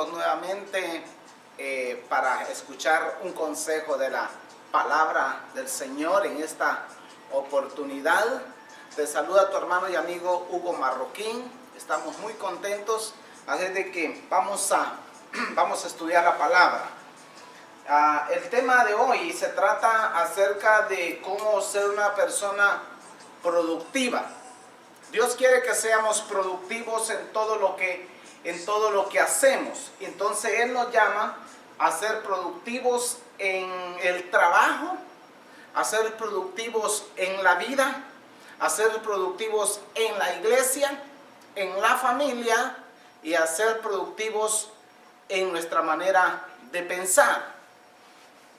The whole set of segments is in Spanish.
Nuevamente para escuchar un consejo de la palabra del Señor en esta oportunidad. Te saluda tu hermano y amigo Hugo Marroquín. Estamos muy contentos, así de que vamos a estudiar la palabra. El tema de hoy se trata acerca de cómo ser una persona productiva. Dios quiere que seamos productivos en todo lo que hacemos. Entonces Él nos llama a ser productivos en el trabajo, a ser productivos en la vida, a ser productivos en la iglesia, en la familia y a ser productivos en nuestra manera de pensar.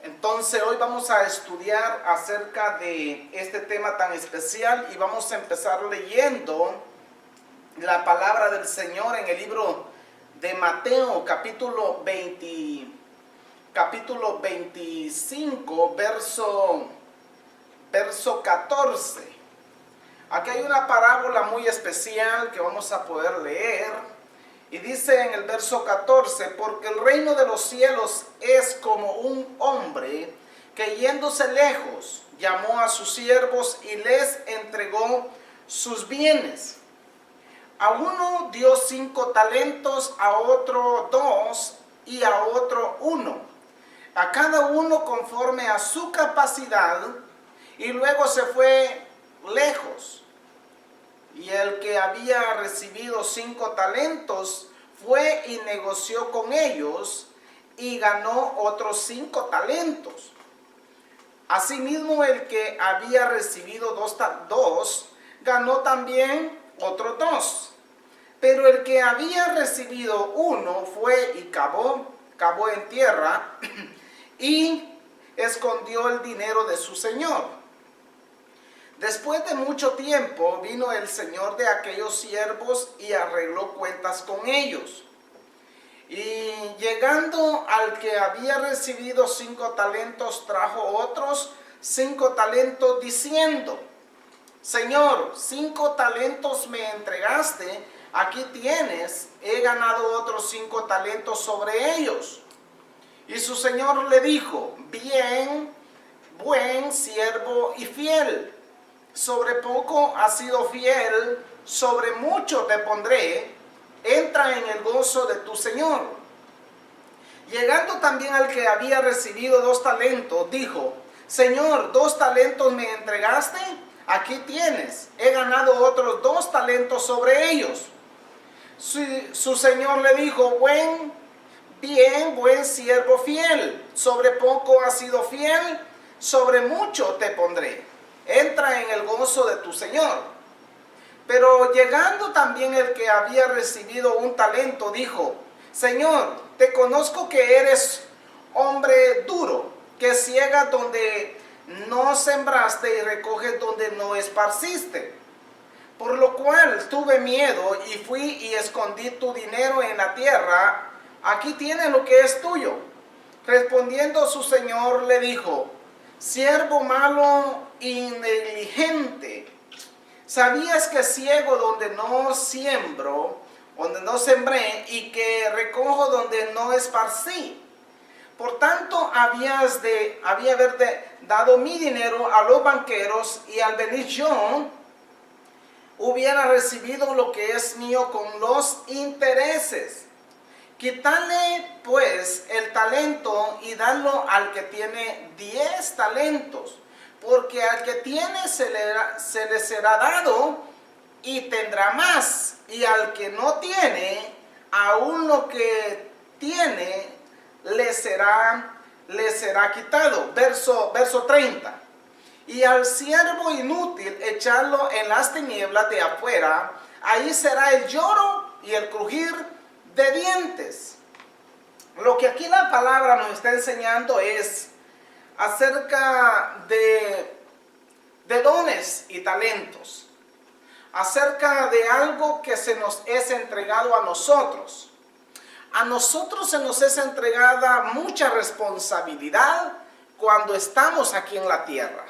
Entonces hoy vamos a estudiar acerca de este tema tan especial y vamos a empezar leyendo la palabra del Señor en el libro de Mateo, capítulo 25, verso 14. Aquí hay una parábola muy especial que vamos a poder leer. Y dice en el verso 14, porque el reino de los cielos es como un hombre que yéndose lejos, llamó a sus siervos y les entregó sus bienes. A uno dio 5 talentos, a otro 2 y a otro 1. A cada uno conforme a su capacidad, y luego se fue lejos. Y el que había recibido 5 talentos fue y negoció con ellos y ganó otros 5 talentos. Asimismo, el que había recibido 2 ganó también otros 2. Pero el que había recibido 1 fue y cavó en tierra y escondió el dinero de su señor. Después de mucho tiempo vino el señor de aquellos siervos y arregló cuentas con ellos. Y llegando al que había recibido 5 talentos, trajo otros 5 talentos diciendo: Señor, 5 talentos me entregaste, aquí tienes, he ganado otros 5 talentos sobre ellos. Y su señor le dijo: Bien, buen siervo y fiel. Sobre poco has sido fiel, sobre mucho te pondré, entra en el gozo de tu señor. Llegando también al que había recibido 2 talentos, dijo: Señor, 2 talentos me entregaste, aquí tienes, he ganado otros 2 talentos sobre ellos. Su señor le dijo: Bien, buen siervo fiel, sobre poco has sido fiel, sobre mucho te pondré. Entra en el gozo de tu señor. Pero llegando también el que había recibido 1 talento, dijo: Señor, te conozco que eres hombre duro, que ciegas donde no sembraste y recoges donde no esparciste. Por lo cual tuve miedo y fui y escondí tu dinero en la tierra. Aquí tienes lo que es tuyo. Respondiendo su señor le dijo: Siervo malo y negligente, ¿sabías que ciego donde no siembro, donde no sembré, y que recojo donde no esparcí? Por tanto, había dado mi dinero a los banqueros, y al venir yo hubiera recibido lo que es mío con los intereses. Quítale pues el talento y darlo al que tiene 10 talentos, porque al que tiene se le será dado y tendrá más, y al que no tiene, aún lo que tiene le será quitado. Verso 30. Y al siervo inútil echarlo en las tinieblas de afuera, ahí será el lloro y el crujir de dientes. Lo que aquí la palabra nos está enseñando es acerca de dones y talentos, acerca de algo que se nos es entregado a nosotros. A nosotros se nos es entregada mucha responsabilidad cuando estamos aquí en la tierra.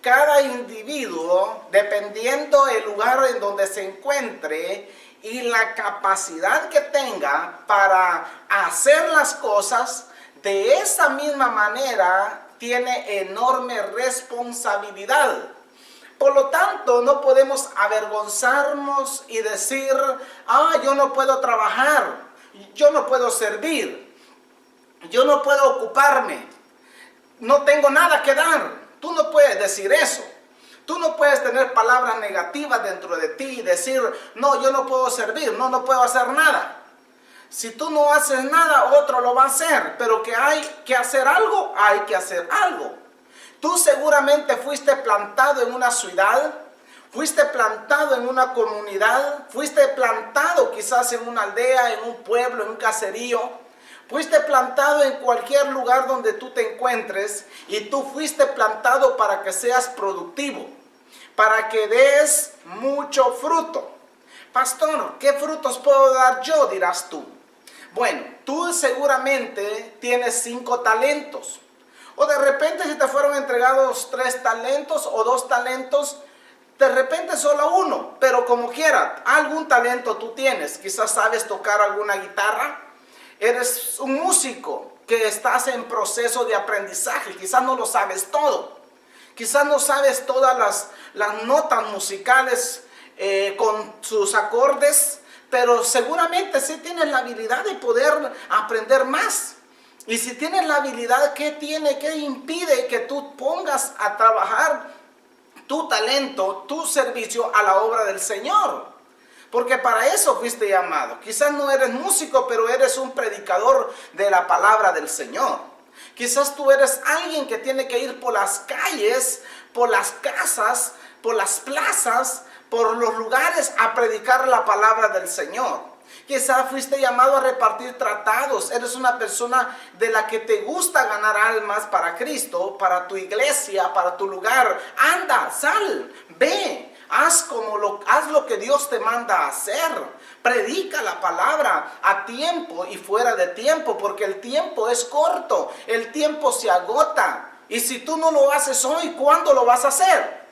Cada individuo, dependiendo del lugar en donde se encuentre y la capacidad que tenga para hacer las cosas, de esa misma manera tiene enorme responsabilidad. Por lo tanto, no podemos avergonzarnos y decir, yo no puedo trabajar, yo no puedo servir, yo no puedo ocuparme, no tengo nada que dar. Tú no puedes decir eso. Tú no puedes tener palabras negativas dentro de ti y decir, no, yo no puedo servir, no puedo hacer nada. Si tú no haces nada, otro lo va a hacer. Pero que hay que hacer algo, hay que hacer algo. Tú seguramente fuiste plantado en una ciudad, fuiste plantado en una comunidad, fuiste plantado quizás en una aldea, en un pueblo, en un caserío. Fuiste plantado en cualquier lugar donde tú te encuentres y tú fuiste plantado para que seas productivo, para que des mucho fruto. Pastor, ¿qué frutos puedo dar yo? Dirás tú. Bueno, tú seguramente tienes 5 talentos. O de repente si te fueron entregados 3 talentos o 2 talentos, de repente solo 1. Pero como quiera, algún talento tú tienes. Quizás sabes tocar alguna guitarra. Eres un músico que estás en proceso de aprendizaje. Quizás no lo sabes todo. Quizás no sabes todas las notas musicales con sus acordes. Pero seguramente sí tienes la habilidad de poder aprender más. Y si tienes la habilidad, ¿qué impide que tú pongas a trabajar tu talento, tu servicio a la obra del Señor? Porque para eso fuiste llamado. Quizás no eres músico, pero eres un predicador de la palabra del Señor. Quizás tú eres alguien que tiene que ir por las calles, por las casas, por las plazas, por los lugares a predicar la palabra del Señor. Quizás fuiste llamado a repartir tratados. Eres una persona de la que te gusta ganar almas para Cristo, para tu iglesia, para tu lugar. Anda, sal, ve. Haz lo que Dios te manda a hacer. Predica la palabra a tiempo y fuera de tiempo, porque el tiempo es corto, el tiempo se agota. Y si tú no lo haces hoy, ¿cuándo lo vas a hacer?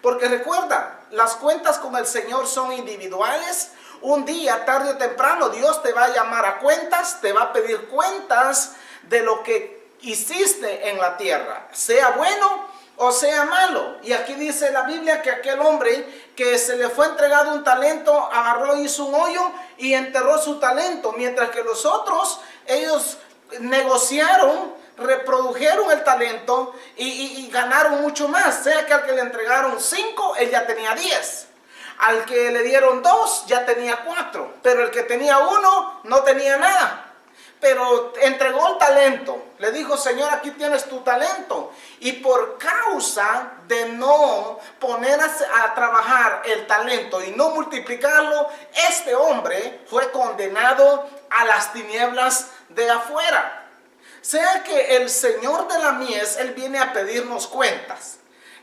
Porque recuerda, las cuentas con el Señor son individuales. Un día, tarde o temprano, Dios te va a llamar a cuentas, te va a pedir cuentas de lo que hiciste en la tierra, sea bueno o sea malo. Y aquí dice la Biblia que aquel hombre que se le fue entregado un talento, agarró, hizo un hoyo y enterró su talento, mientras que los otros, ellos negociaron, reprodujeron el talento y ganaron mucho más. Sea que al que le entregaron 5, él ya tenía 10. Al que le dieron 2, ya tenía 4. Pero el que tenía 1, no tenía nada. Pero entregó el talento. Le dijo, Señor, aquí tienes tu talento. Y por causa de no poner a trabajar el talento y no multiplicarlo, este hombre fue condenado a las tinieblas de afuera. Sea que el Señor de la mies, Él viene a pedirnos cuentas.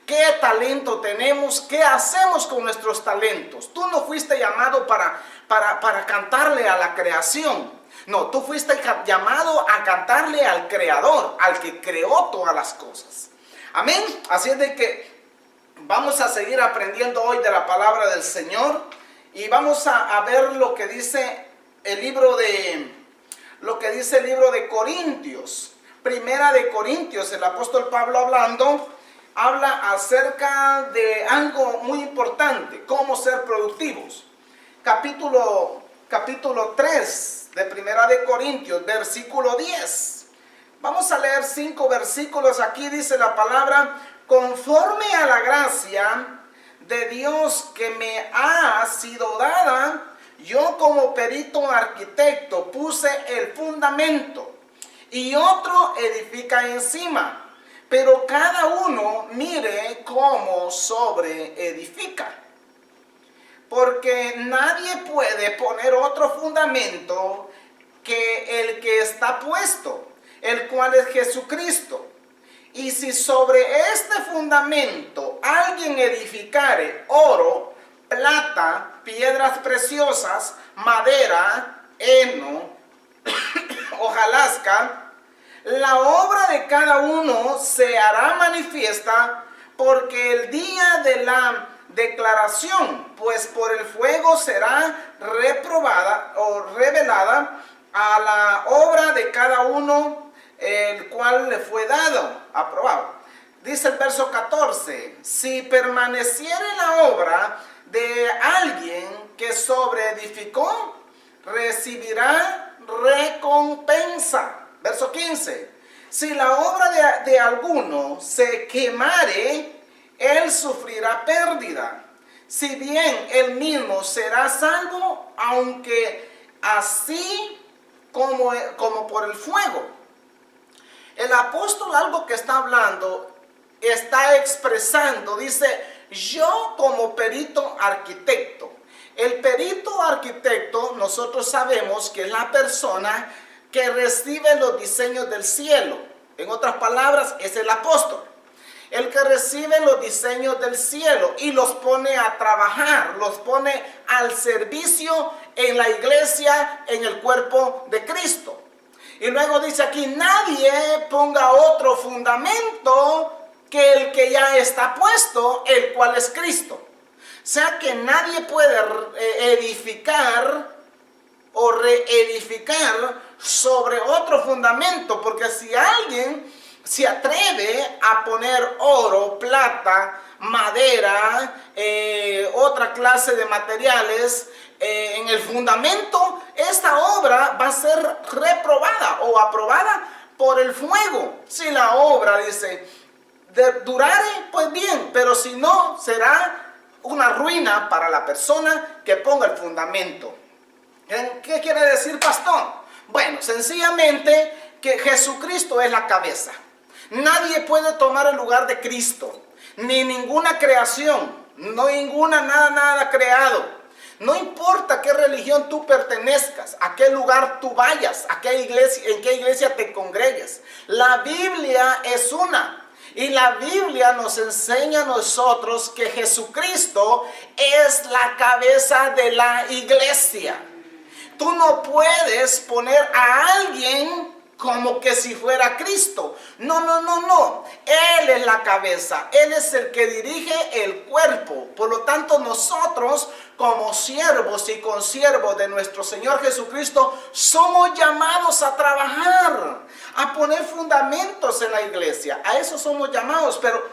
¿Qué talento tenemos? ¿Qué hacemos con nuestros talentos? Tú no fuiste llamado para cantarle a la creación. No, tú fuiste llamado a cantarle al Creador, al que creó todas las cosas. Amén. Así es de que vamos a seguir aprendiendo hoy de la palabra del Señor. Y vamos a ver lo que dice el libro de Corintios. Primera de Corintios, el apóstol Pablo habla acerca de algo muy importante, cómo ser productivos. Capítulo 3 de Primera de Corintios, versículo 10. Vamos a leer 5 versículos. Aquí dice la palabra: conforme a la gracia de Dios que me ha sido dada, yo como perito arquitecto puse el fundamento y otro edifica encima. Pero cada uno mire cómo sobreedifica. Porque nadie puede poner otro fundamento que el que está puesto, el cual es Jesucristo. Y si sobre este fundamento alguien edificare oro, plata, piedras preciosas, madera, heno, hojalasca, la obra de cada uno se hará manifiesta, porque el día de la declaración, pues por el fuego será reprobada o revelada a la obra de cada uno, el cual le fue dado, aprobado. Dice el verso 14, si permaneciere la obra de alguien que sobreedificó, recibirá recompensa. Verso 15, si la obra de alguno se quemare, él sufrirá pérdida, si bien él mismo será salvo, aunque así como por el fuego. El apóstol algo que está hablando, está expresando, dice, yo como perito arquitecto. El perito arquitecto, nosotros sabemos que es la persona que recibe los diseños del cielo. En otras palabras, es el apóstol. El que recibe los diseños del cielo y los pone a trabajar, los pone al servicio en la iglesia, en el cuerpo de Cristo. Y luego dice aquí, nadie ponga otro fundamento que el que ya está puesto, el cual es Cristo. O sea que nadie puede edificar o reedificar sobre otro fundamento, porque si alguien se atreve a poner oro, plata, madera, otra clase de materiales en el fundamento, esta obra va a ser reprobada o aprobada por el fuego. Si la obra, dice, durare, pues bien, pero si no, será una ruina para la persona que ponga el fundamento. ¿Qué quiere decir, pastor? Bueno, sencillamente que Jesucristo es la cabeza. Nadie puede tomar el lugar de Cristo, ni ninguna creación, no ninguna, nada creado. No importa qué religión tú pertenezcas, a qué lugar tú vayas, a qué iglesia, en qué iglesia te congregues. La Biblia es una. Y la Biblia nos enseña a nosotros que Jesucristo es la cabeza de la iglesia. Tú no puedes poner a alguien como que si fuera Cristo. No. Él es la cabeza. Él es el que dirige el cuerpo. Por lo tanto, nosotros como siervos y consiervos de nuestro Señor Jesucristo somos llamados a trabajar, a poner fundamentos en la iglesia. A eso somos llamados, pero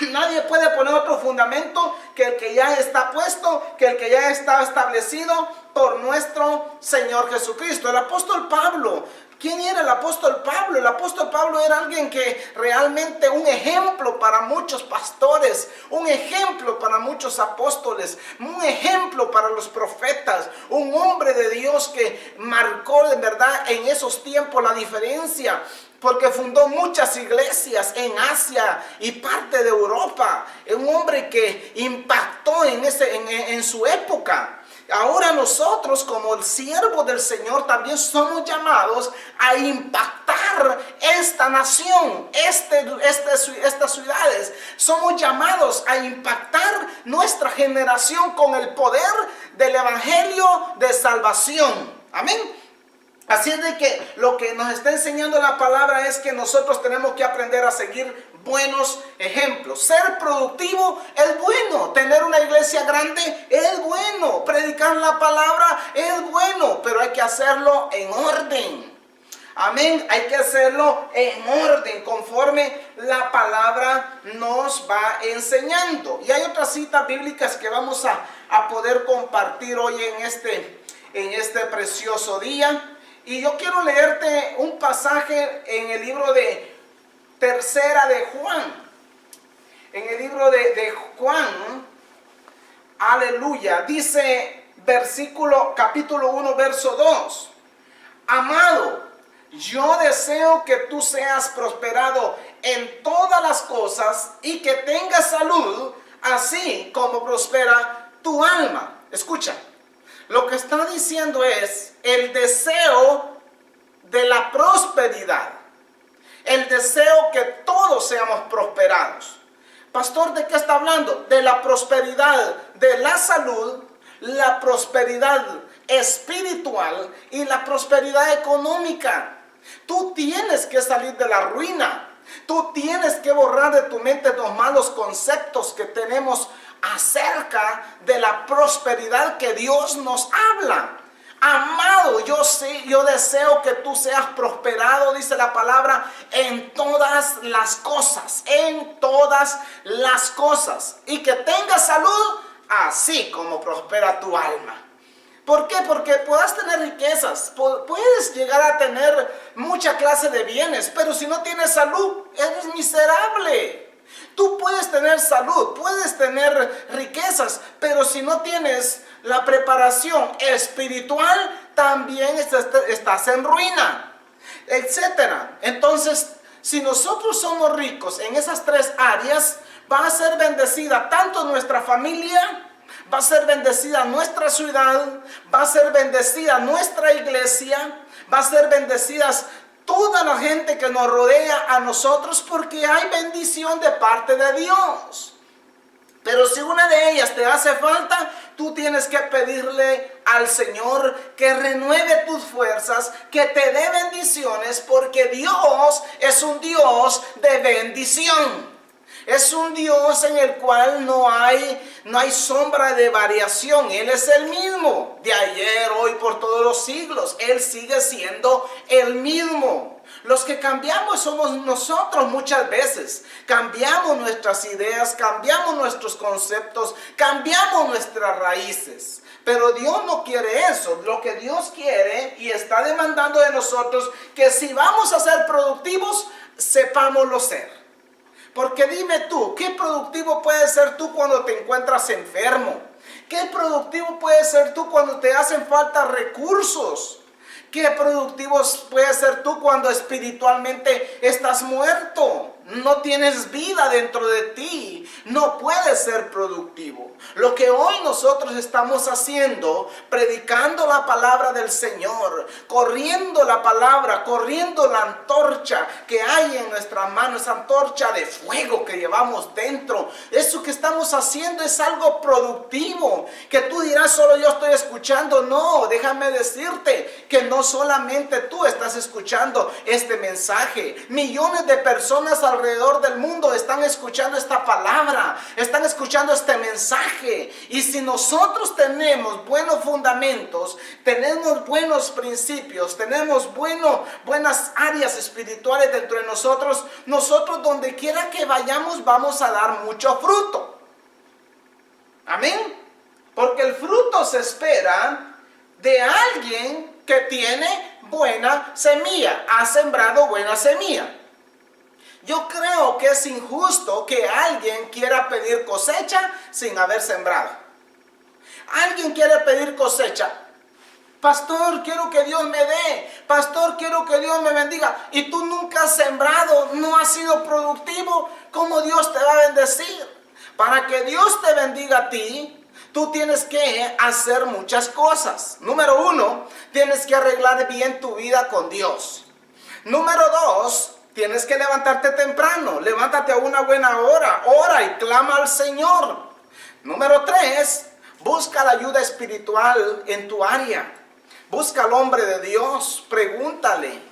nadie puede poner otro fundamento que el que ya está puesto, que el que ya está establecido por nuestro Señor Jesucristo. El apóstol Pablo, ¿quién era el apóstol Pablo? El apóstol Pablo era alguien que realmente un ejemplo para muchos pastores, un ejemplo para muchos apóstoles, un ejemplo para los profetas, un hombre de Dios que marcó de verdad en esos tiempos la diferencia, porque fundó muchas iglesias en Asia y parte de Europa. Un hombre que impactó en su época. Ahora nosotros, como el siervo del Señor, también somos llamados a impactar esta nación, estas ciudades. Somos llamados a impactar nuestra generación con el poder del evangelio de salvación. Amén. Así es de que lo que nos está enseñando la palabra es que nosotros tenemos que aprender a seguir buenos ejemplos. Ser productivo es bueno, tener una iglesia grande es bueno, predicar la palabra es bueno, pero hay que hacerlo en orden. Amén, hay que hacerlo en orden, conforme la palabra nos va enseñando. Y hay otras citas bíblicas que vamos a poder compartir hoy en este precioso día. Y yo quiero leerte un pasaje en el libro de Tercera de Juan. En el libro de Juan, aleluya, dice capítulo 1, verso 2. Amado, yo deseo que tú seas prosperado en todas las cosas y que tengas salud, así como prospera tu alma. Escucha. Lo que está diciendo es el deseo de la prosperidad. El deseo que todos seamos prosperados. Pastor, ¿de qué está hablando? De la prosperidad, de la salud, la prosperidad espiritual y la prosperidad económica. Tú tienes que salir de la ruina. Tú tienes que borrar de tu mente los malos conceptos que tenemos acerca de la prosperidad que Dios nos habla. Amado, yo deseo que tú seas prosperado, dice la palabra, en todas las cosas, y que tengas salud, así como prospera tu alma. ¿Por qué? Porque puedas tener riquezas, puedes llegar a tener mucha clase de bienes, pero si no tienes salud, eres miserable. Tú puedes tener salud, puedes tener riquezas, pero si no tienes la preparación espiritual, también estás en ruina, etcétera. Entonces, si nosotros somos ricos en esas tres áreas, va a ser bendecida tanto nuestra familia, va a ser bendecida nuestra ciudad, va a ser bendecida nuestra iglesia, va a ser bendecidas toda la gente que nos rodea a nosotros, porque hay bendición de parte de Dios. Pero si una de ellas te hace falta, tú tienes que pedirle al Señor que renueve tus fuerzas, que te dé bendiciones, porque Dios es un Dios de bendición. Es un Dios en el cual no hay sombra de variación. Él es el mismo de ayer, hoy, por todos los siglos. Él sigue siendo el mismo. Los que cambiamos somos nosotros muchas veces. Cambiamos nuestras ideas, cambiamos nuestros conceptos, cambiamos nuestras raíces. Pero Dios no quiere eso. Lo que Dios quiere y está demandando de nosotros, que si vamos a ser productivos, sepámoslo ser. Porque dime tú, ¿qué productivo puedes ser tú cuando te encuentras enfermo? ¿Qué productivo puedes ser tú cuando te hacen falta recursos? ¿Qué productivos puedes ser tú cuando espiritualmente estás muerto? No tienes vida dentro de ti, no puedes ser productivo. Lo que hoy nosotros estamos haciendo, predicando la palabra del Señor, corriendo la palabra, corriendo la antorcha que hay en nuestra mano, esa antorcha de fuego que llevamos dentro, eso que estamos haciendo es algo productivo. Que tú dirás, solo yo estoy escuchando. No, déjame decirte que no solamente tú estás escuchando este mensaje. Millones de personas alrededor del mundo están escuchando esta palabra, están escuchando este mensaje. Y si nosotros tenemos buenos fundamentos, tenemos buenos principios, tenemos buenas áreas espirituales dentro de nosotros, nosotros donde quiera que vayamos vamos a dar mucho fruto. Amén. Porque el fruto se espera de alguien que tiene buena semilla, ha sembrado buena semilla. Yo creo que es injusto que alguien quiera pedir cosecha sin haber sembrado. Alguien quiere pedir cosecha. Pastor, quiero que Dios me dé. Pastor, quiero que Dios me bendiga. Y tú nunca has sembrado, no has sido productivo. ¿Cómo Dios te va a bendecir? Para que Dios te bendiga a ti, tú tienes que hacer muchas cosas. Número 1, tienes que arreglar bien tu vida con Dios. Número 2, tienes que levantarte temprano. Levántate a una buena hora. Ora y clama al Señor. Número 3, busca la ayuda espiritual en tu área. Busca al hombre de Dios. Pregúntale.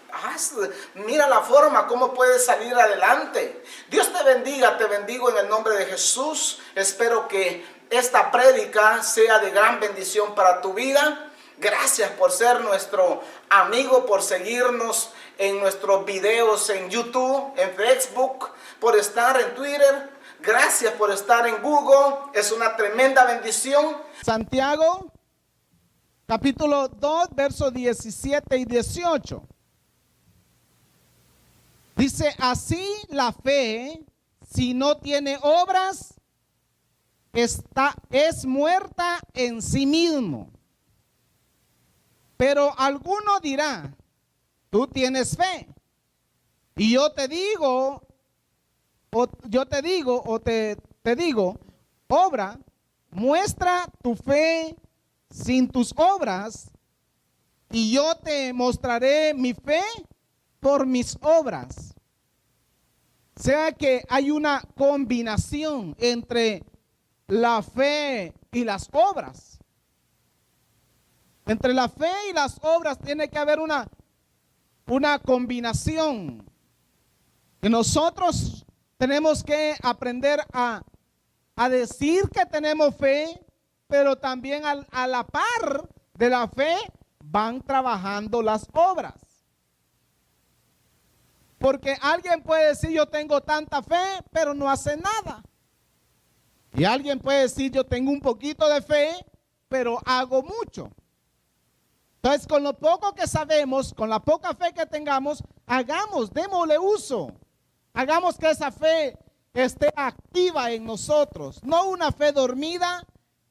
Mira la forma como puedes salir adelante. Dios te bendiga. Te bendigo en el nombre de Jesús. Espero que esta prédica sea de gran bendición para tu vida. Gracias por ser nuestro amigo, por seguirnos en nuestros videos en YouTube, en Facebook, por estar en Twitter. Gracias por estar en Google. Es una tremenda bendición. Santiago, capítulo 2, versos 17 y 18. Dice, así la fe, si no tiene obras, es muerta en sí mismo. Pero alguno dirá, tú tienes fe. Y te digo, obra, muestra tu fe sin tus obras, y yo te mostraré mi fe por mis obras. O sea que hay una combinación entre la fe y las obras. Entre la fe y las obras tiene que haber una combinación. Que nosotros tenemos que aprender a a decir que tenemos fe, pero también a la par de la fe van trabajando las obras. Porque alguien puede decir yo tengo tanta fe, pero no hace nada. Y alguien puede decir yo tengo un poquito de fe, pero hago mucho. Entonces, con lo poco que sabemos, con la poca fe que tengamos, démosle uso. Hagamos que esa fe esté activa en nosotros. No una fe dormida,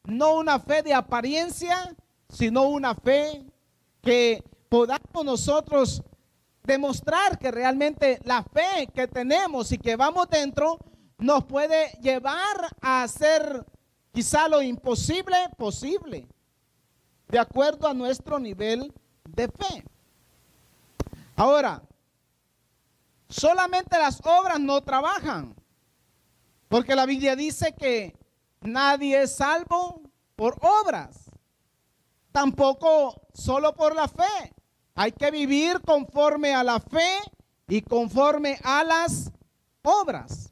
no una fe de apariencia, sino una fe que podamos nosotros demostrar que realmente la fe que tenemos y que vamos dentro nos puede llevar a hacer quizá lo imposible posible, de acuerdo a nuestro nivel de fe. Ahora, solamente las obras no trabajan, porque la Biblia dice que nadie es salvo por obras, tampoco solo por la fe. Hay que vivir conforme a la fe y conforme a las obras.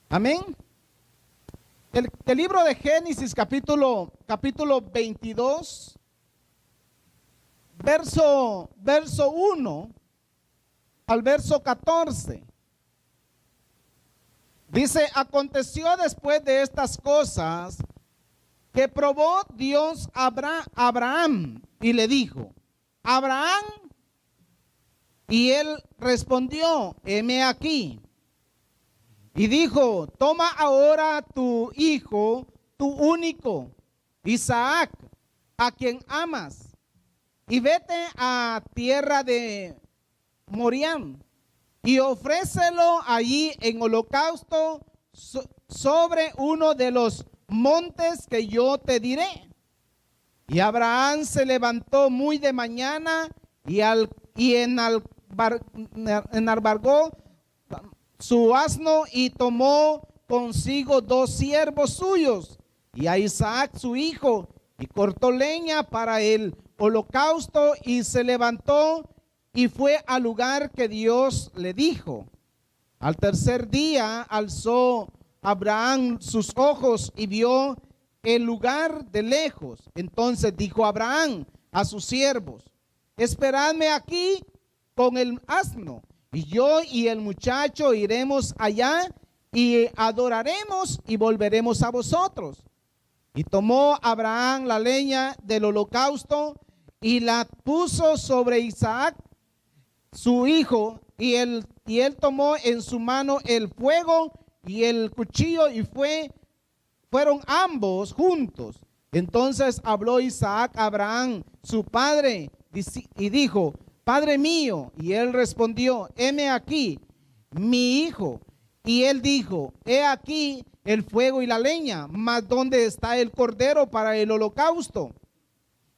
Amén. El libro de Génesis, capítulo 22, verso 1 al verso 14. Dice, aconteció después de estas cosas que probó Dios a Abraham y le dijo, Abraham, y él respondió, heme aquí. Y dijo, toma ahora tu hijo, tu único, Isaac, a quien amas, y vete a tierra de Moriam, y ofrécelo allí en holocausto sobre uno de los montes que yo te diré. Y Abraham se levantó muy de mañana y enarbargó su asno y tomó consigo 2 siervos suyos y a Isaac su hijo, y cortó leña para el holocausto y se levantó y fue al lugar que Dios le dijo. Al tercer día alzó Abraham sus ojos y vio el lugar de lejos. Entonces dijo Abraham a sus siervos, esperadme aquí con el asno, y yo y el muchacho iremos allá y adoraremos y volveremos a vosotros. Y tomó Abraham la leña del holocausto y la puso sobre Isaac su hijo, y él tomó en su mano el fuego y el cuchillo, y fueron ambos juntos. Entonces habló Isaac a Abraham su padre y dijo, Padre mío. Y él respondió, heme aquí, mi hijo. Y él dijo, he aquí el fuego y la leña, mas ¿dónde está el cordero para el holocausto?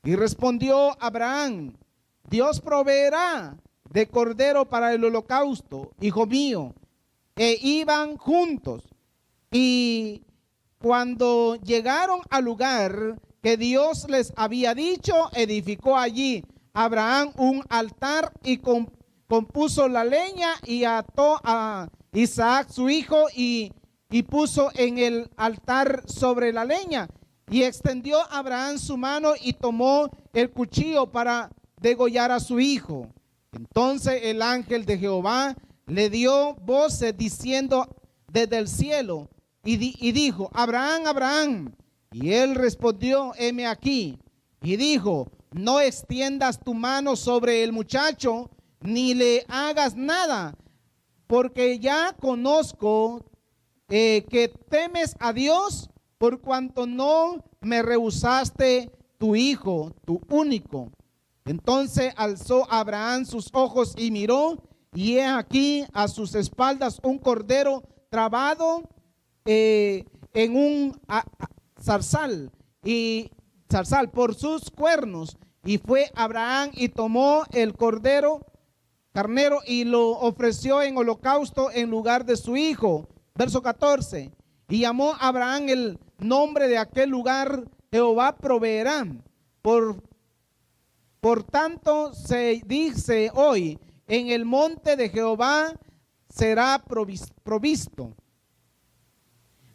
Y respondió Abraham, Dios proveerá de cordero para el holocausto, hijo mío. E iban juntos. Y cuando llegaron al lugar que Dios les había dicho, edificó allí Abraham un altar y compuso la leña y ató a Isaac su hijo y puso en el altar sobre la leña. Y extendió Abraham su mano y tomó el cuchillo para degollar a su hijo. Entonces el ángel de Jehová le dio voces diciendo desde el cielo y dijo, Abraham, Abraham. Y él respondió, heme aquí. Y dijo, no extiendas tu mano sobre el muchacho, ni le hagas nada, porque ya conozco que temes a Dios, por cuanto no me rehusaste tu hijo, tu único. Entonces alzó Abraham sus ojos y miró, y he aquí a sus espaldas un cordero trabado en un zarzal por sus cuernos. Y fue Abraham y tomó el carnero y lo ofreció en holocausto en lugar de su hijo. Verso 14. Y llamó Abraham el nombre de aquel lugar, Jehová proveerá. Por tanto se dice hoy, en el monte de Jehová será provisto.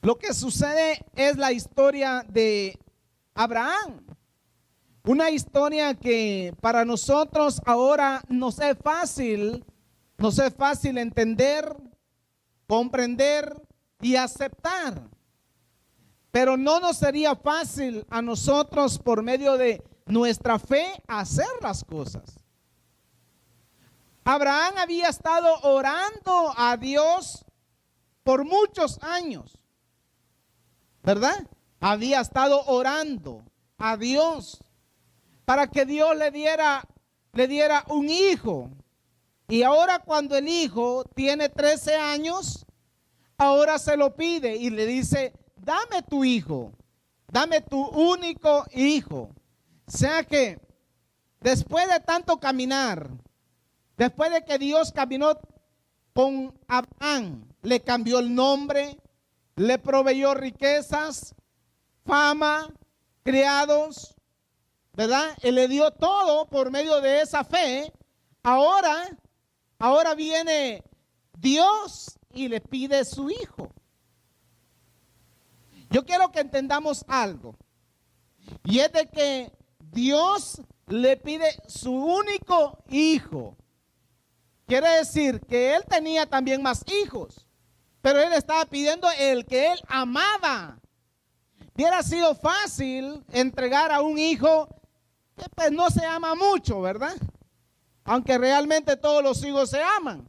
Lo que sucede es la historia de Abraham. Una historia que para nosotros ahora nos es fácil entender, comprender y aceptar. Pero no nos sería fácil a nosotros por medio de nuestra fe hacer las cosas. Abraham había estado orando a Dios por muchos años, ¿verdad? Había estado orando a Dios para que Dios le diera un hijo. Y ahora cuando el hijo tiene 13 años, ahora se lo pide y le dice: dame tu hijo, dame tu único hijo. O sea que después de tanto caminar, después de que Dios caminó con Abraham, le cambió el nombre, le proveyó riquezas, fama, criados, ¿verdad? Él le dio todo por medio de esa fe. Ahora viene Dios y le pide su hijo. Yo quiero que entendamos algo, y es de que Dios le pide su único hijo. Quiere decir que él tenía también más hijos, pero él estaba pidiendo el que él amaba. Hubiera sido fácil entregar a un hijo que pues no se ama mucho, ¿verdad? Aunque realmente todos los hijos se aman.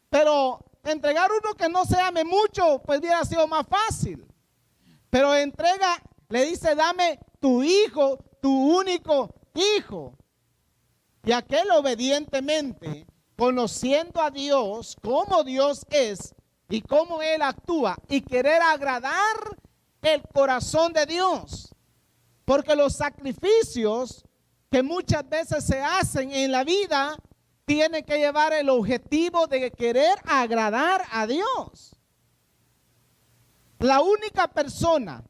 Pero entregar uno que no se ame mucho, pues hubiera sido más fácil. Pero le dice: dame tu hijo, tu único hijo. Y aquel obedientemente, conociendo a Dios, cómo Dios es y cómo Él actúa, y querer agradar el corazón de Dios. Porque los sacrificios que muchas veces se hacen en la vida tienen que llevar el objetivo de querer agradar a Dios. La única persona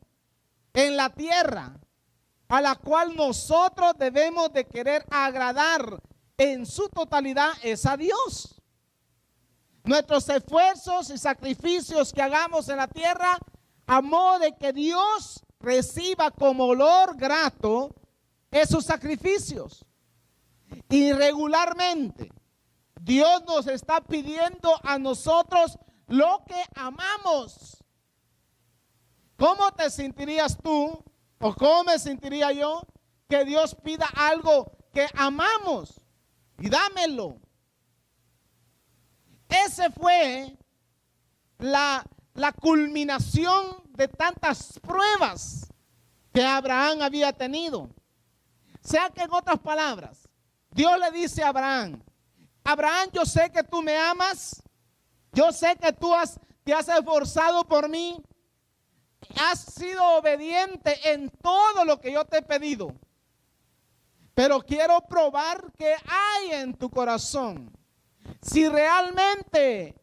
en la tierra a la cual nosotros debemos de querer agradar en su totalidad es a Dios. Nuestros esfuerzos y sacrificios que hagamos en la tierra, a modo de que Dios reciba como olor grato esos sacrificios. Y regularmente Dios nos está pidiendo a nosotros lo que amamos. ¿Cómo te sentirías tú, o cómo me sentiría yo, que Dios pida algo que amamos y dámelo? Ese fue la culminación de tantas pruebas que Abraham había tenido. O sea que, en otras palabras, Dios le dice a Abraham: Abraham, yo sé que tú me amas, yo sé que tú te has esforzado por mí, has sido obediente en todo lo que yo te he pedido, pero quiero probar qué hay en tu corazón. Si realmente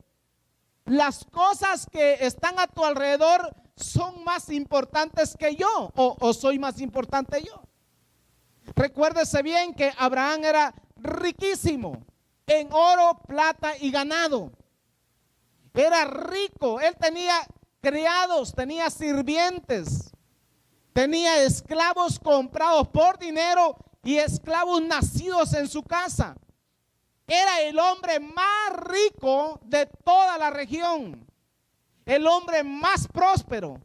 las cosas que están a tu alrededor son más importantes que yo, o soy más importante yo. Recuérdese bien que Abraham era riquísimo en oro, plata y ganado. Era rico, él tenía criados, tenía sirvientes, tenía esclavos comprados por dinero y esclavos nacidos en su casa. Era el hombre más rico de toda la región, el hombre más próspero,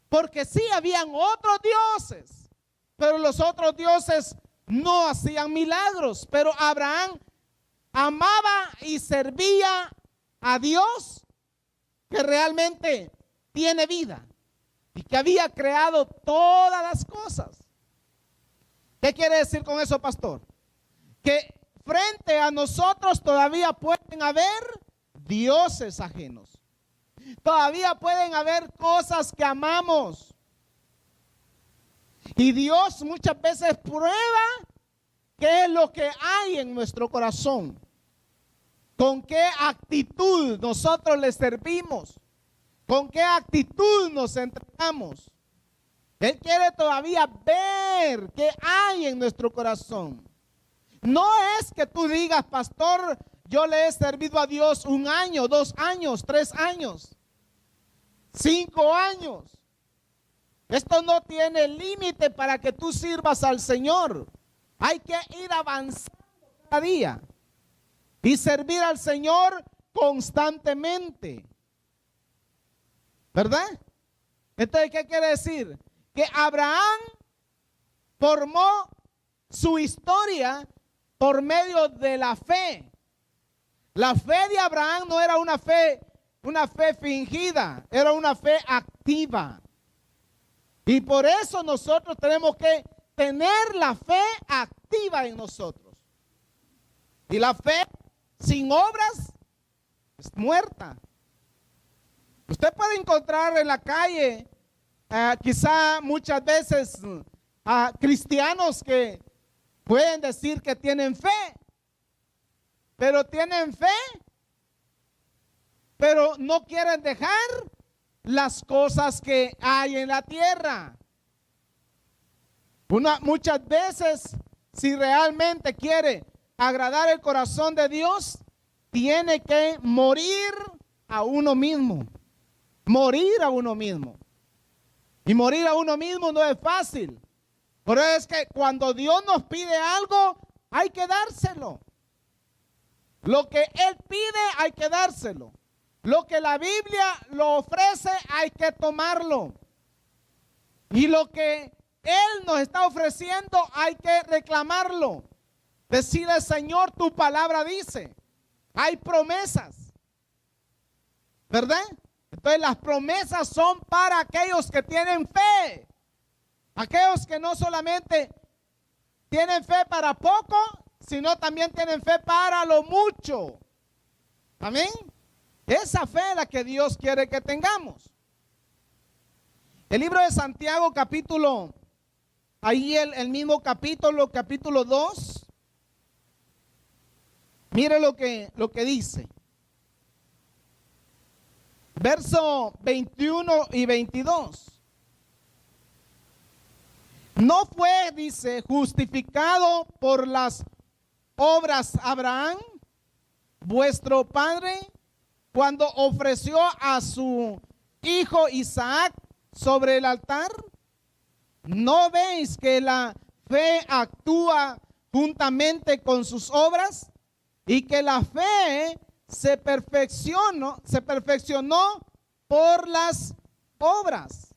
porque sí habían otros dioses, pero los otros dioses no hacían milagros. Pero Abraham amaba y servía a Dios, que realmente tiene vida y que había creado todas las cosas. ¿Qué quiere decir con eso, pastor? Que frente a nosotros todavía pueden haber dioses ajenos. Todavía pueden haber cosas que amamos. Y Dios muchas veces prueba qué es lo que hay en nuestro corazón. Con qué actitud nosotros le servimos. Con qué actitud nos entregamos. Él quiere todavía ver qué hay en nuestro corazón. No es que tú digas: pastor, yo le he servido a Dios 1 año, 2 años, 3 años. 5 años. Esto no tiene límite para que tú sirvas al Señor. Hay que ir avanzando cada día y servir al Señor constantemente. ¿Verdad? Entonces, ¿qué quiere decir? Que Abraham formó su historia por medio de la fe. La fe de Abraham no era una fe fingida, era una fe activa. Y por eso nosotros tenemos que tener la fe activa en nosotros. Y la fe sin obras es muerta. Usted puede encontrar en la calle, quizá muchas veces, a cristianos que pueden decir que tienen fe, pero no quieren dejar las cosas que hay en la tierra. Muchas veces, si realmente quiere agradar el corazón de Dios, tiene que morir a uno mismo. Morir a uno mismo. Y morir a uno mismo no es fácil. Por eso es que cuando Dios nos pide algo, hay que dárselo. Lo que Él pide, hay que dárselo. Lo que la Biblia lo ofrece, hay que tomarlo. Y lo que Él nos está ofreciendo, hay que reclamarlo. Decirle, Señor, tu palabra dice. Hay promesas, ¿verdad? Entonces las promesas son para aquellos que tienen fe. Aquellos que no solamente tienen fe para poco, sino también tienen fe para lo mucho. Amén. Esa fe es la que Dios quiere que tengamos. El libro de Santiago, capítulo, ahí el mismo capítulo 2. Mire lo que dice. Verso 21 y 22. No fue, dice, justificado por las obras Abraham, vuestro padre, cuando ofreció a su hijo Isaac sobre el altar. ¿No veis que la fe actúa juntamente con sus obras? Y que la fe se perfeccionó por las obras.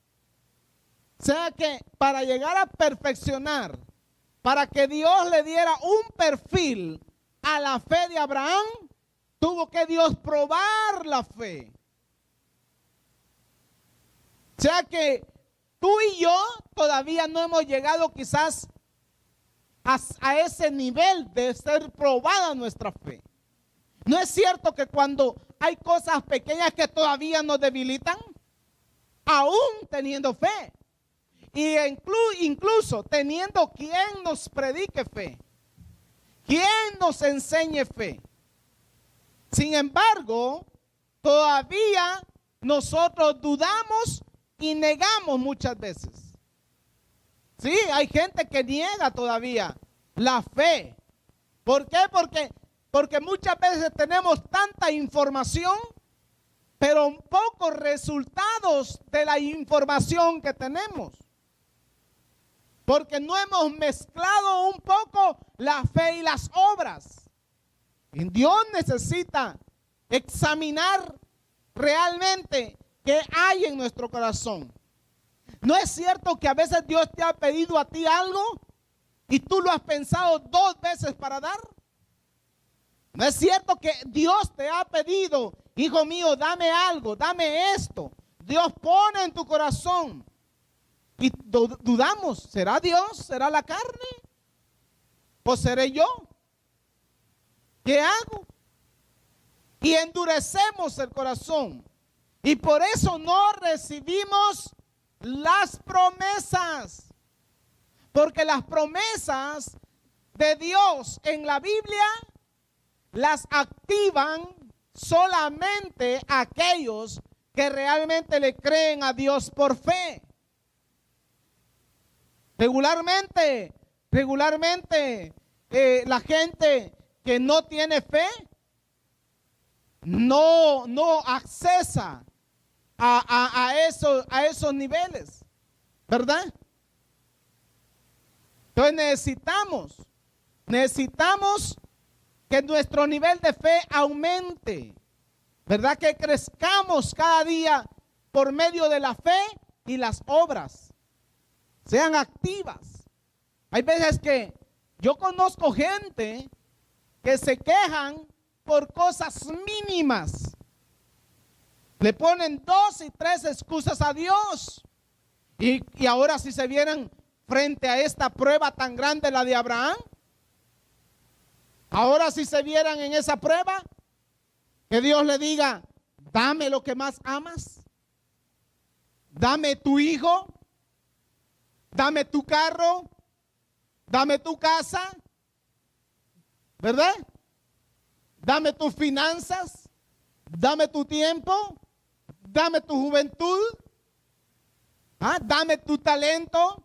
O sea que para llegar a perfeccionar, para que Dios le diera un perfil a la fe de Abraham, tuvo que Dios probar la fe. O sea que tú y yo todavía no hemos llegado quizás a ese nivel de ser probada nuestra fe. ¿No es cierto que cuando hay cosas pequeñas que todavía nos debilitan, aún teniendo fe, y incluso teniendo quien nos predique fe, quien nos enseñe fe? Sin embargo, todavía nosotros dudamos y negamos muchas veces. Sí, hay gente que niega todavía la fe. ¿Por qué? Porque muchas veces tenemos tanta información, pero pocos resultados de la información que tenemos. Porque no hemos mezclado un poco la fe y las obras. Y Dios necesita examinar realmente qué hay en nuestro corazón. ¿No es cierto que a veces Dios te ha pedido a ti algo y tú lo has pensado 2 veces para dar? ¿No es cierto que Dios te ha pedido, hijo mío, dame algo, dame esto? Dios pone en tu corazón y dudamos, ¿será Dios? ¿Será la carne? ¿O seré yo? ¿Qué hago? Y endurecemos el corazón y por eso no recibimos las promesas, porque las promesas de Dios en la Biblia las activan solamente aquellos que realmente le creen a Dios por fe. Regularmente la gente que no tiene fe no accesa a esos niveles, ¿verdad? Entonces necesitamos que nuestro nivel de fe aumente, ¿verdad? Que crezcamos cada día por medio de la fe y las obras sean activas. Hay veces que yo conozco gente que se quejan por cosas mínimas. Le ponen 2 y 3 excusas a Dios. Y ahora si se vieran frente a esta prueba tan grande, la de Abraham, ahora si se vieran en esa prueba, que Dios le diga, dame lo que más amas, dame tu hijo, dame tu carro, dame tu casa, ¿verdad? Dame tus finanzas, dame tu tiempo, dame tu juventud, dame tu talento.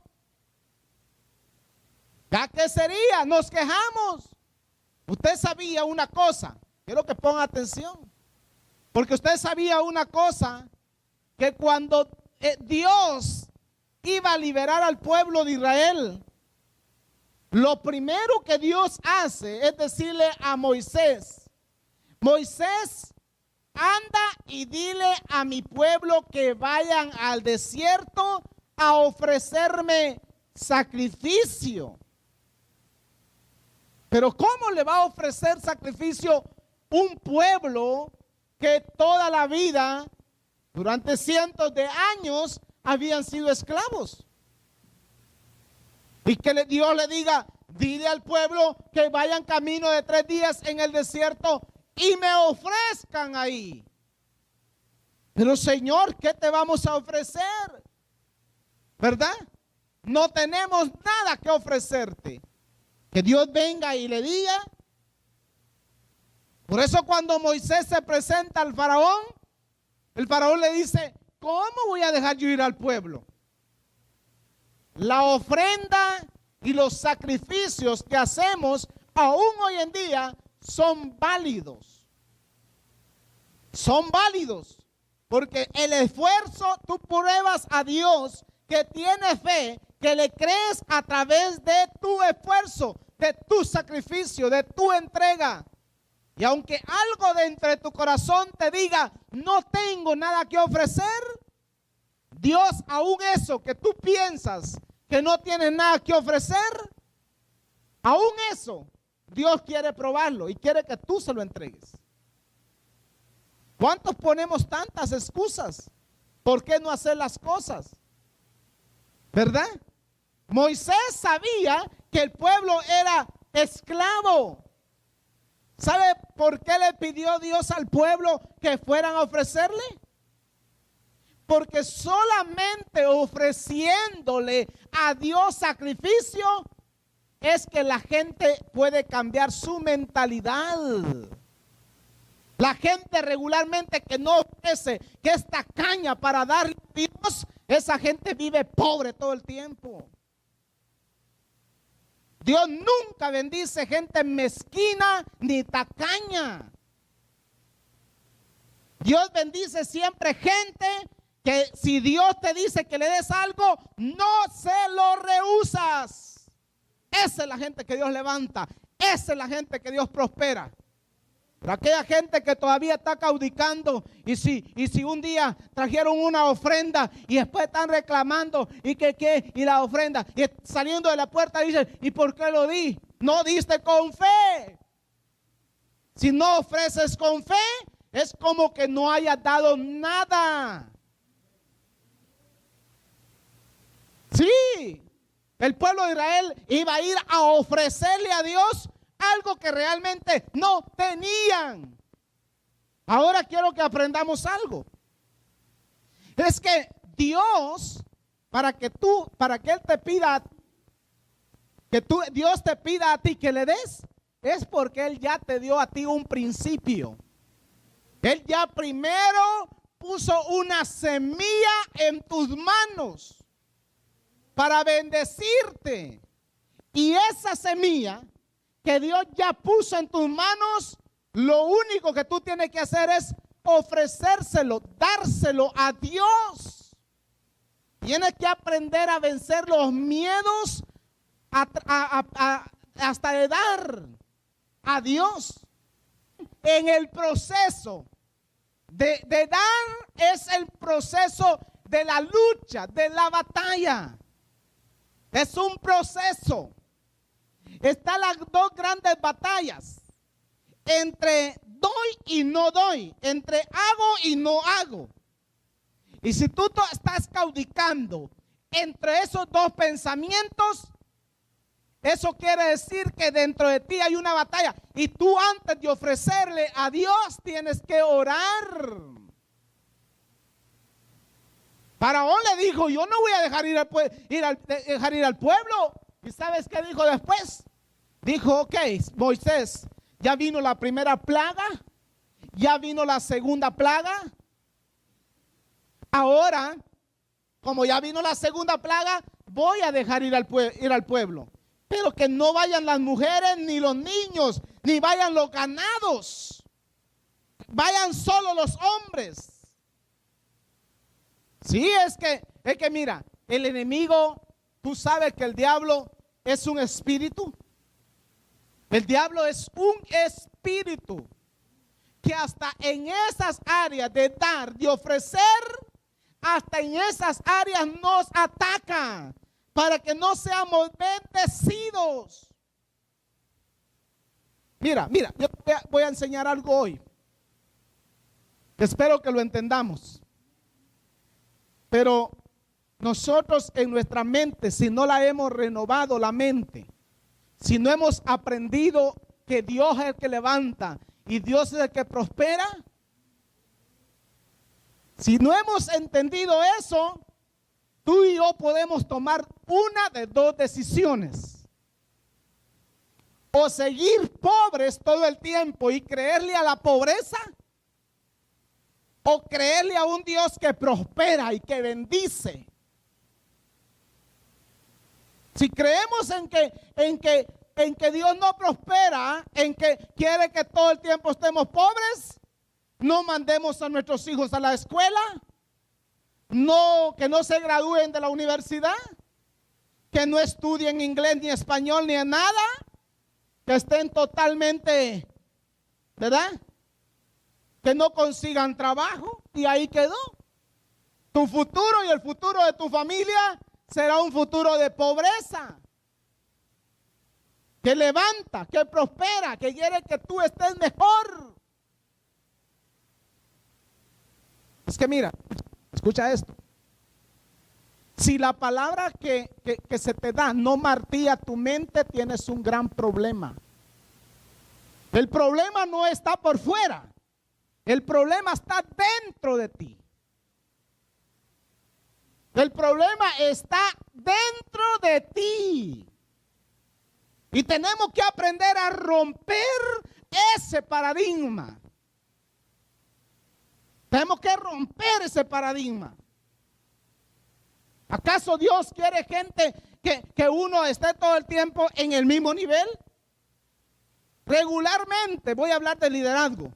¿Ya qué sería? Nos quejamos. Usted sabía una cosa, quiero que ponga atención, porque usted sabía una cosa, que cuando Dios iba a liberar al pueblo de Israel, lo primero que Dios hace es decirle a Moisés, Moisés, anda y dile a mi pueblo que vayan al desierto a ofrecerme sacrificio. Pero ¿cómo le va a ofrecer sacrificio un pueblo que toda la vida, durante cientos de años, habían sido esclavos? Y que Dios le diga, dile al pueblo que vayan camino de 3 días en el desierto y me ofrezcan ahí. Pero Señor, ¿qué te vamos a ofrecer? ¿Verdad? No tenemos nada que ofrecerte. Que Dios venga y le diga. Por eso cuando Moisés se presenta al faraón, el faraón le dice, ¿cómo voy a dejar yo ir al pueblo? La ofrenda y los sacrificios que hacemos aún hoy en día son válidos. Son válidos. Porque el esfuerzo, tú pruebas a Dios que tiene fe, que le crees a través de tu esfuerzo, de tu sacrificio, de tu entrega. Y aunque algo dentro de tu corazón te diga, no tengo nada que ofrecer, Dios, aún eso que tú piensas que no tienes nada que ofrecer, aún eso, Dios quiere probarlo y quiere que tú se lo entregues. ¿Cuántos ponemos tantas excusas? ¿Por qué no hacer las cosas? ¿Verdad? Moisés sabía que el pueblo era esclavo. ¿Sabe por qué le pidió Dios al pueblo que fueran a ofrecerle? Porque solamente ofreciéndole a Dios sacrificio es que la gente puede cambiar su mentalidad. La gente regularmente que no ofrece, que es tacaña para darle a Dios, esa gente vive pobre todo el tiempo. Dios nunca bendice gente mezquina ni tacaña. Dios bendice siempre gente que si Dios te dice que le des algo, no se lo rehusas. Esa es la gente que Dios levanta. Esa es la gente que Dios prospera. Pero aquella gente que todavía está caudicando y si un día trajeron una ofrenda y después están reclamando y la ofrenda y saliendo de la puerta dicen, ¿y por qué lo di? No diste con fe. Si no ofreces con fe, es como que no hayas dado nada. Sí, el pueblo de Israel iba a ir a ofrecerle a Dios algo que realmente no tenían. Ahora quiero que aprendamos algo. Es que Dios, para que Él te pida, Dios te pida a ti que le des, es porque Él ya te dio a ti un principio. Él ya primero puso una semilla en tus manos para bendecirte. Y esa semilla que Dios ya puso en tus manos, lo único que tú tienes que hacer es ofrecérselo, dárselo a Dios. Tienes que aprender a vencer los miedos hasta de dar a Dios. En el proceso de dar es el proceso de la lucha, de la batalla. Es un proceso. Están las dos grandes batallas. Entre doy y no doy. Entre hago y no hago. Y si tú estás caudicando entre esos dos pensamientos, eso quiere decir que dentro de ti hay una batalla. Y tú antes de ofrecerle a Dios tienes que orar. Faraón le dijo, yo no voy a dejar ir al pueblo. ¿Y sabes qué dijo después? Dijo, ok, Moisés, ya vino la primera plaga, ya vino la segunda plaga. Ahora, como ya vino la segunda plaga, voy a dejar ir al pueblo. Pero que no vayan las mujeres, ni los niños, ni vayan los ganados. Vayan solo los hombres. Sí, es que mira, el enemigo, tú sabes que el diablo es un espíritu. El diablo es un espíritu que hasta en esas áreas de dar, de ofrecer, hasta en esas áreas nos ataca para que no seamos bendecidos. Mira, yo voy a enseñar algo hoy. Espero que lo entendamos. Pero nosotros en nuestra mente, si no la hemos renovado la mente, si no hemos aprendido que Dios es el que levanta y Dios es el que prospera, si no hemos entendido eso, tú y yo podemos tomar una de dos decisiones. O seguir pobres todo el tiempo y creerle a la pobreza, o creerle a un Dios que prospera y que bendice. Si creemos en que Dios no prospera, en que quiere que todo el tiempo estemos pobres, no mandemos a nuestros hijos a la escuela, que no se gradúen de la universidad, que no estudien inglés ni español ni nada, que estén totalmente, ¿verdad?, que no consigan trabajo, y ahí quedó. Tu futuro y el futuro de tu familia será un futuro de pobreza, que levanta, que prospera, que quiere que tú estés mejor. Es que mira, escucha esto. Si la palabra que se te da no martilla tu mente, tienes un gran problema. El problema no está por fuera. El problema está dentro de ti. El problema está dentro de ti. Y tenemos que aprender a romper ese paradigma. Tenemos que romper ese paradigma. ¿Acaso Dios quiere gente que uno esté todo el tiempo en el mismo nivel? Regularmente, voy a hablar de liderazgo.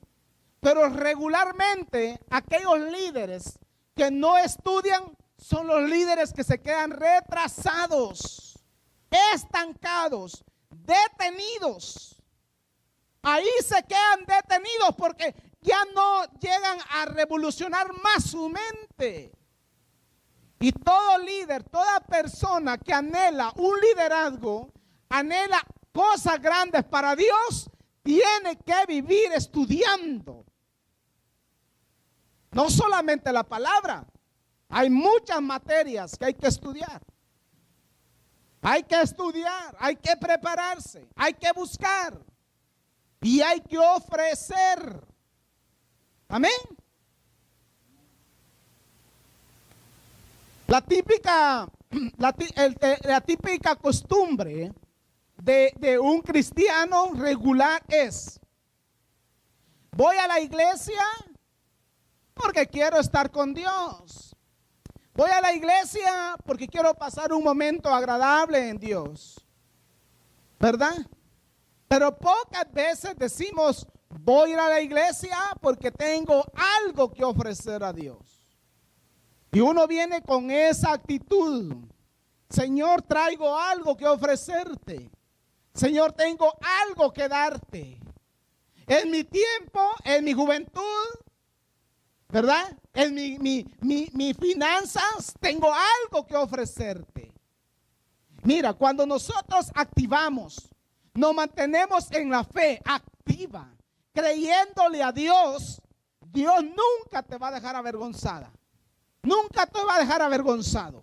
Pero regularmente aquellos líderes que no estudian son los líderes que se quedan retrasados, estancados, detenidos. Ahí se quedan detenidos porque ya no llegan a revolucionar más su mente. Y todo líder, toda persona que anhela un liderazgo, anhela cosas grandes para Dios, tiene que vivir estudiando. No solamente la palabra, hay muchas materias que hay que estudiar. Hay que estudiar, hay que prepararse, hay que buscar y hay que ofrecer. Amén. La típica costumbre de un cristiano regular es: voy a la iglesia porque quiero estar con Dios. Voy a la iglesia porque quiero pasar un momento agradable en Dios, ¿verdad? Pero pocas veces decimos: Voy a ir a la iglesia porque tengo algo que ofrecer a Dios. Y uno viene con esa actitud. Señor, traigo algo que ofrecerte. Señor, tengo algo que darte. En mi tiempo, en mi juventud, ¿verdad? En mi finanzas, tengo algo que ofrecerte. Mira, cuando nosotros activamos, nos mantenemos en la fe activa, creyéndole a Dios, Dios nunca te va a dejar avergonzada. Nunca te va a dejar avergonzado.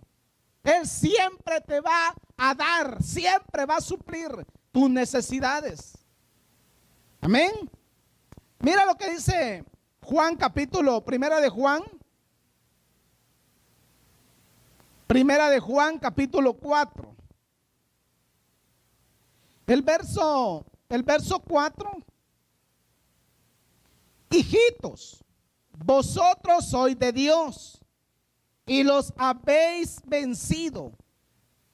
Él siempre te va a dar, siempre va a suplir tus necesidades. Amén. Mira lo que dice Juan Primera de Juan capítulo 4. El verso 4. Hijitos, vosotros sois de Dios y los habéis vencido,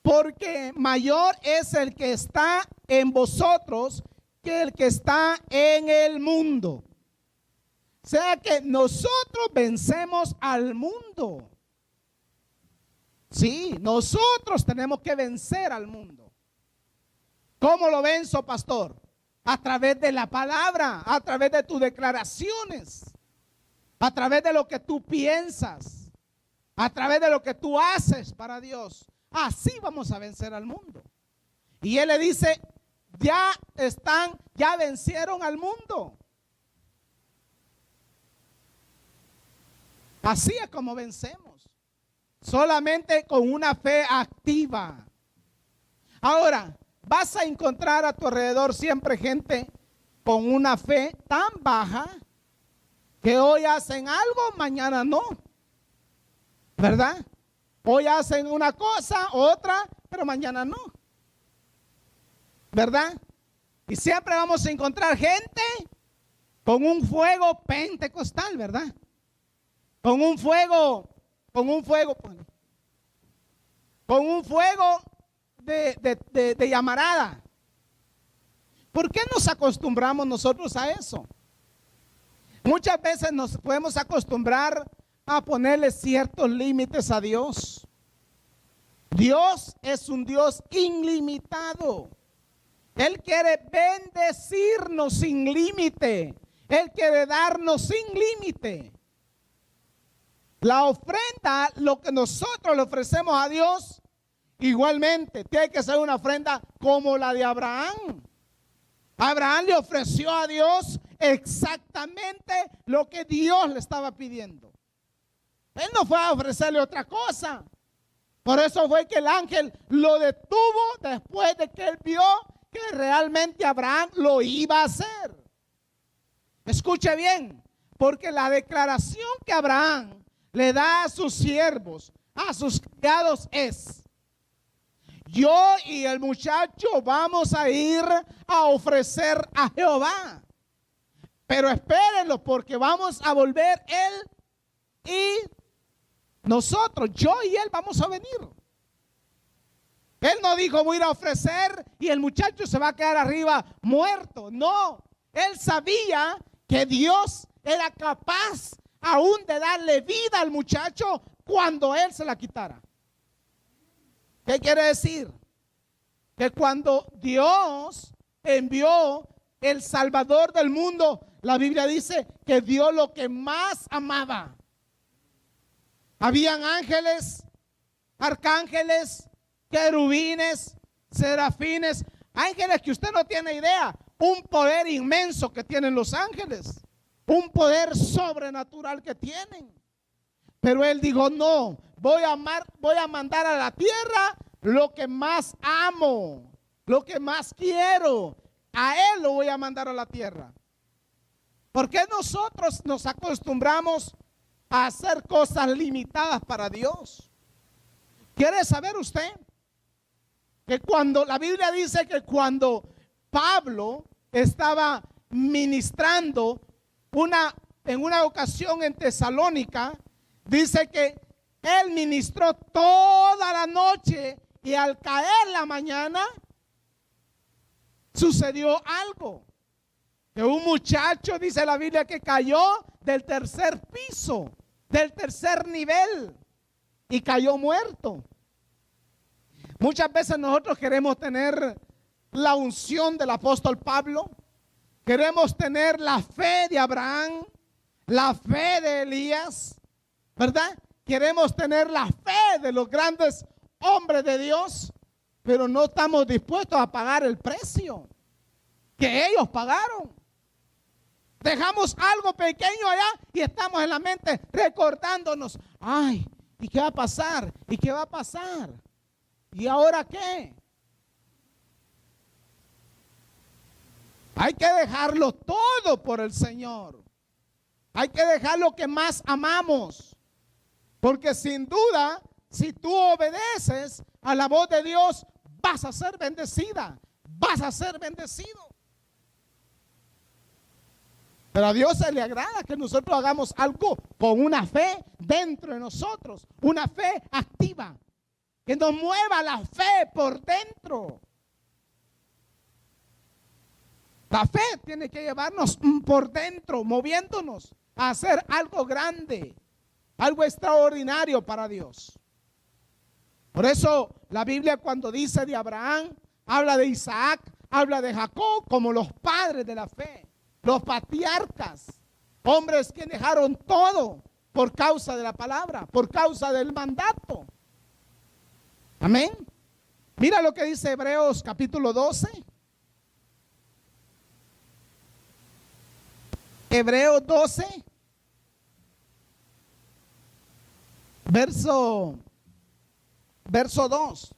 porque mayor es el que está en vosotros que el que está en el mundo. O sea que nosotros vencemos al mundo. Sí, nosotros tenemos que vencer al mundo. ¿Cómo lo venzo, pastor? A través de la palabra, a través de tus declaraciones, a través de lo que tú piensas, a través de lo que tú haces para Dios. Así vamos a vencer al mundo. Y él le dice, ya vencieron al mundo. Así es como vencemos. Solamente con una fe activa. Ahora, vas a encontrar a tu alrededor siempre gente con una fe tan baja que hoy hacen algo, mañana no. ¿Verdad? Hoy hacen una cosa, otra, pero mañana no. ¿Verdad? Y siempre vamos a encontrar gente con un fuego pentecostal, ¿verdad? Con un fuego de llamarada. ¿Por qué nos acostumbramos nosotros a eso? Muchas veces nos podemos acostumbrar a ponerle ciertos límites a Dios. Dios es un Dios ilimitado. Él quiere bendecirnos sin límite. Él quiere darnos sin límite. La ofrenda, lo que nosotros le ofrecemos a Dios, igualmente tiene que ser una ofrenda como la de Abraham. Abraham le ofreció a Dios exactamente lo que Dios le estaba pidiendo. Él no fue a ofrecerle otra cosa. Por eso fue que el ángel lo detuvo después de que él vio que realmente Abraham lo iba a hacer. Escuche bien, porque la declaración que Abraham le da a sus siervos, a sus criados es: yo y el muchacho vamos a ir a ofrecer a Jehová. Pero espérenlo, porque vamos a volver él y nosotros, yo y él vamos a venir. Él no dijo voy a ir a ofrecer y el muchacho se va a quedar arriba muerto. No, él sabía que Dios era capaz aún de darle vida al muchacho cuando él se la quitara. ¿Qué quiere decir? Que cuando Dios envió el Salvador del mundo, la Biblia dice que dio lo que más amaba. Habían ángeles, arcángeles, querubines, serafines, ángeles que usted no tiene idea, un poder inmenso que tienen los ángeles, un poder sobrenatural que tienen. Pero él dijo, no, voy a mandar a la tierra lo que más amo, lo que más quiero. A él lo voy a mandar a la tierra. ¿Por qué nosotros nos acostumbramos a hacer cosas limitadas para Dios? ¿Quiere saber usted que cuando la Biblia dice que cuando Pablo estaba ministrando en una ocasión en Tesalónica, dice que él ministró toda la noche y al caer la mañana sucedió algo? que un muchacho, dice la Biblia, que cayó del tercer piso, del tercer nivel, y cayó muerto. Muchas veces nosotros queremos tener la unción del apóstol Pablo, queremos tener la fe de Abraham, la fe de Elías, ¿verdad? Queremos tener la fe de los grandes hombres de Dios, pero no estamos dispuestos a pagar el precio que ellos pagaron. Dejamos algo pequeño allá y estamos en la mente recordándonos, ay, ¿y qué va a pasar? ¿Y qué va a pasar? ¿Y ahora qué? Hay que dejarlo todo por el Señor. Hay que dejar lo que más amamos. Porque sin duda, si tú obedeces a la voz de Dios, vas a ser bendecida. Vas a ser bendecido. Pero a Dios se le agrada que nosotros hagamos algo con una fe dentro de nosotros. Una fe activa. Que nos mueva la fe por dentro. La fe tiene que llevarnos por dentro, moviéndonos a hacer algo grande, algo extraordinario para Dios. Por eso la Biblia, cuando dice de Abraham, habla de Isaac, habla de Jacob como los padres de la fe, los patriarcas, hombres que dejaron todo por causa de la palabra, por causa del mandato. Amén. Mira lo que dice Hebreos capítulo 12. Hebreos 12, verso 2.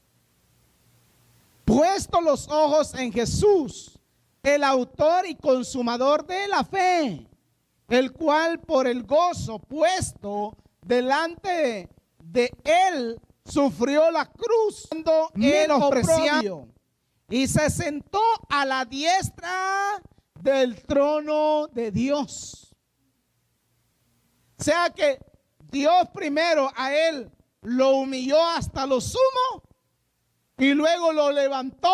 Puesto los ojos en Jesús, el autor y consumador de la fe, el cual por el gozo puesto delante de él sufrió la cruz, siendo menospreciado, y se sentó a la diestra del trono de Dios. O sea que Dios primero a él lo humilló hasta lo sumo y luego lo levantó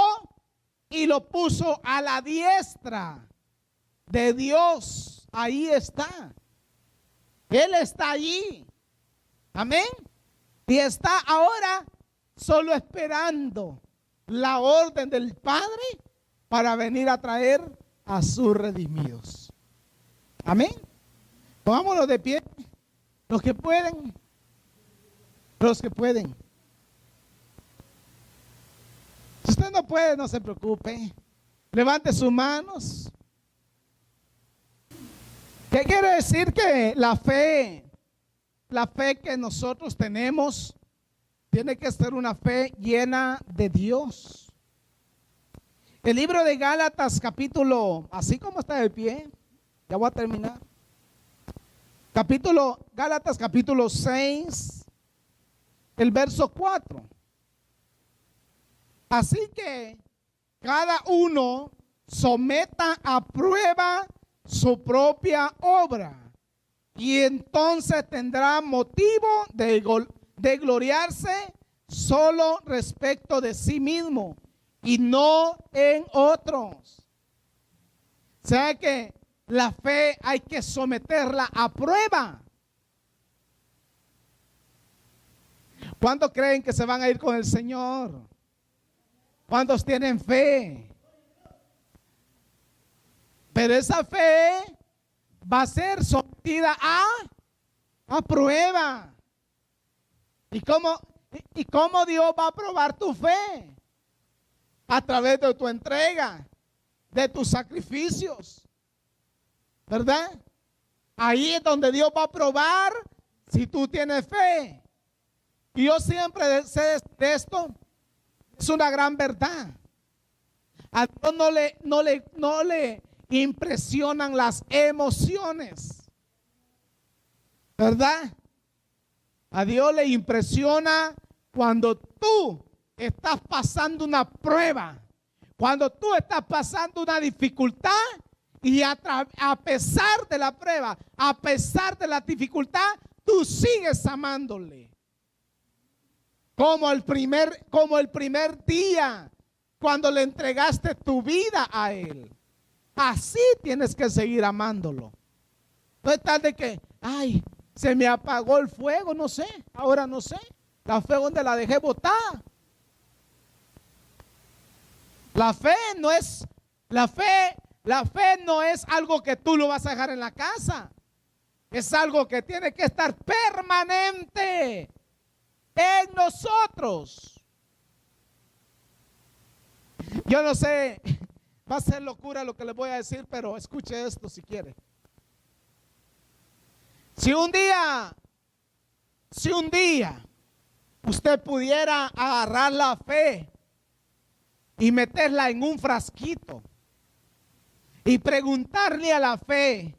y lo puso a la diestra de Dios. Ahí está. Él está allí. Amén. Y está ahora solo esperando la orden del Padre para venir a traer a sus redimidos. Amén. Pongámonos de pie. Los que pueden. Los que pueden. Si usted no puede, no se preocupe. Levante sus manos. ¿Qué quiere decir? Que la fe que nosotros tenemos tiene que ser una fe llena de Dios. El libro de Gálatas capítulo, así como está de pie, ya voy a terminar. Gálatas capítulo 6, el verso 4. Así que cada uno someta a prueba su propia obra y entonces tendrá motivo de gloriarse solo respecto de sí mismo y no en otros. O sea que la fe hay que someterla a prueba. ¿Cuántos creen que se van a ir con el Señor? ¿Cuántos tienen fe? Pero esa fe va a ser sometida a prueba. ¿Y cómo Dios va a probar tu fe? A través de tu entrega, de tus sacrificios, ¿verdad? Ahí es donde Dios va a probar si tú tienes fe. Y yo siempre sé de esto, es una gran verdad. A Dios no le impresionan las emociones, ¿verdad? A Dios le impresiona cuando tú estás pasando una prueba, cuando tú estás pasando una dificultad y a pesar de la prueba, a pesar de la dificultad, tú sigues amándole. Como el primer día cuando le entregaste tu vida a Él. Así tienes que seguir amándolo. No es tal de que, ay, se me apagó el fuego, no sé, ahora no sé. La fe donde la dejé botada. La fe no es algo que tú lo vas a dejar en la casa. Es algo que tiene que estar permanente en nosotros. Yo no sé, va a ser locura lo que les voy a decir, pero escuche esto si quiere. Si un día usted pudiera agarrar la fe y meterla en un frasquito y preguntarle a la fe,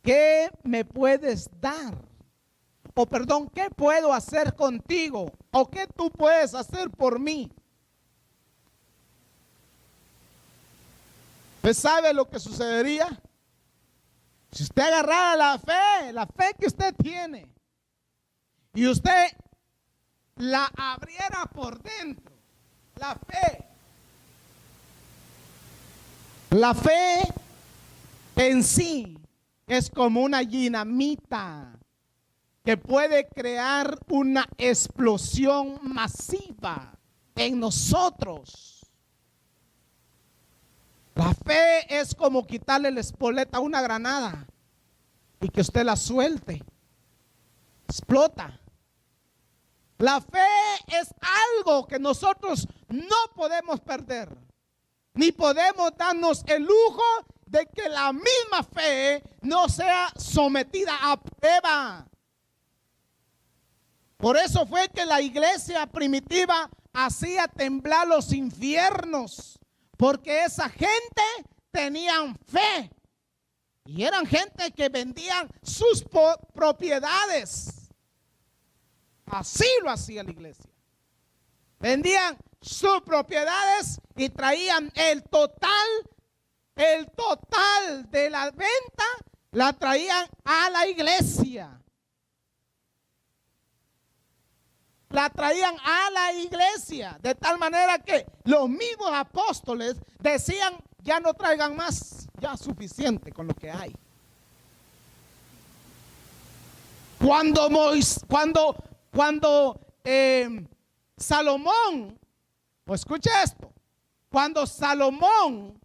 ¿qué me puedes dar? O perdón, ¿qué puedo hacer contigo? ¿O qué tú puedes hacer por mí? ¿Usted sabe lo que sucedería? Si usted agarrara la fe que usted tiene, y usted la abriera por dentro, la fe en sí es como una dinamita que puede crear una explosión masiva en nosotros. La fe es como quitarle la espoleta a una granada y que usted la suelte. Explota. La fe es algo que nosotros no podemos perder, ni podemos darnos el lujo de que la misma fe no sea sometida a prueba. Por eso fue que la iglesia primitiva hacía temblar los infiernos, porque esa gente tenían fe y eran gente que vendían sus propiedades. Así lo hacía la iglesia. Vendían sus propiedades y traían el total de la venta, la traían a la iglesia. La traían a la iglesia, de tal manera que los mismos apóstoles decían, ya no traigan más, ya suficiente con lo que hay. Cuando Salomón, pues escuche esto, cuando Salomón